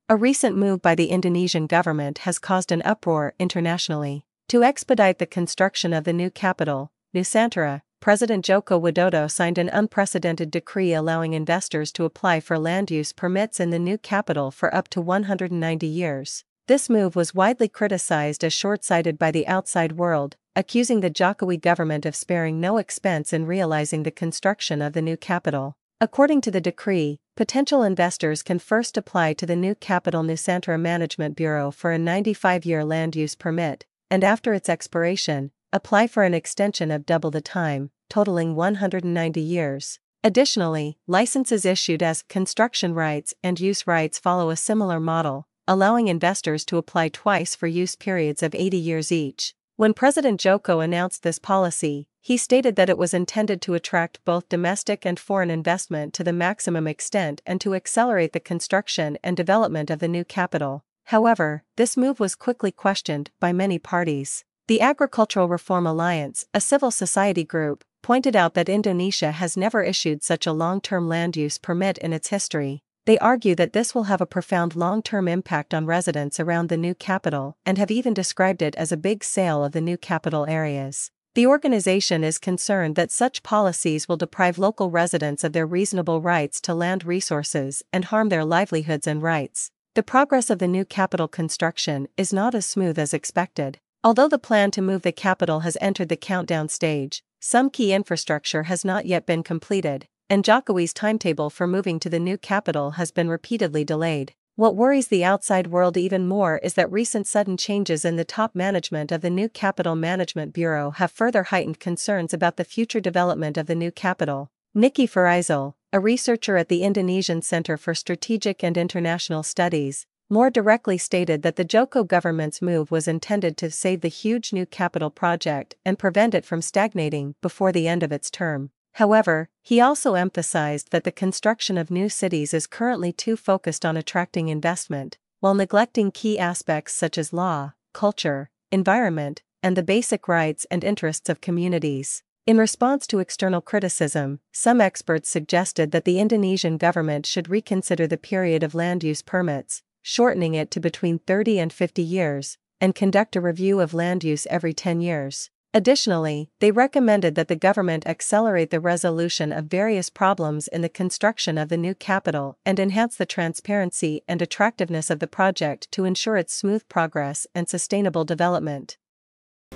A recent move by the Indonesian government has caused an uproar internationally. To expedite the construction of the new capital, Nusantara, President Joko Widodo signed an unprecedented decree allowing investors to apply for land use permits in the new capital for up to 190 years. This move was widely criticized as short-sighted by the outside world, accusing the Jokowi government of sparing no expense in realizing the construction of the new capital. According to the decree, potential investors can first apply to the new capital Nusantara Management Bureau for a 95-year land use permit, and after its expiration, apply for an extension of double the time, totaling 190 years. Additionally, licenses issued as construction rights and use rights follow a similar model, allowing investors to apply twice for use periods of 80 years each. When President Joko announced this policy, he stated that it was intended to attract both domestic and foreign investment to the maximum extent and to accelerate the construction and development of the new capital. However, this move was quickly questioned by many parties. The Agricultural Reform Alliance, a civil society group, pointed out that Indonesia has never issued such a long-term land use permit in its history. They argue that this will have a profound long-term impact on residents around the new capital and have even described it as a big sale of the new capital areas. The organization is concerned that such policies will deprive local residents of their reasonable rights to land resources and harm their livelihoods and rights. The progress of the new capital construction is not as smooth as expected. Although the plan to move the capital has entered the countdown stage, some key infrastructure has not yet been completed, and Jokowi's timetable for moving to the new capital has been repeatedly delayed. What worries the outside world even more is that recent sudden changes in the top management of the new Capital Management Bureau have further heightened concerns about the future development of the new capital. Niki Farizal, a researcher at the Indonesian Center for Strategic and International Studies, more directly stated that the Joko government's move was intended to save the huge new capital project and prevent it from stagnating before the end of its term. However, he also emphasized that the construction of new cities is currently too focused on attracting investment, while neglecting key aspects such as law, culture, environment, and the basic rights and interests of communities. In response to external criticism, some experts suggested that the Indonesian government should reconsider the period of land use permits, shortening it to between 30 and 50 years, and conduct a review of land use every 10 years. Additionally, they recommended that the government accelerate the resolution of various problems in the construction of the new capital and enhance the transparency and attractiveness of the project to ensure its smooth progress and sustainable development.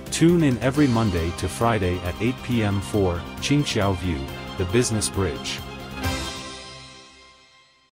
Tune in every Monday to Friday at 8 p.m. for Qingxiao View, the Business Bridge.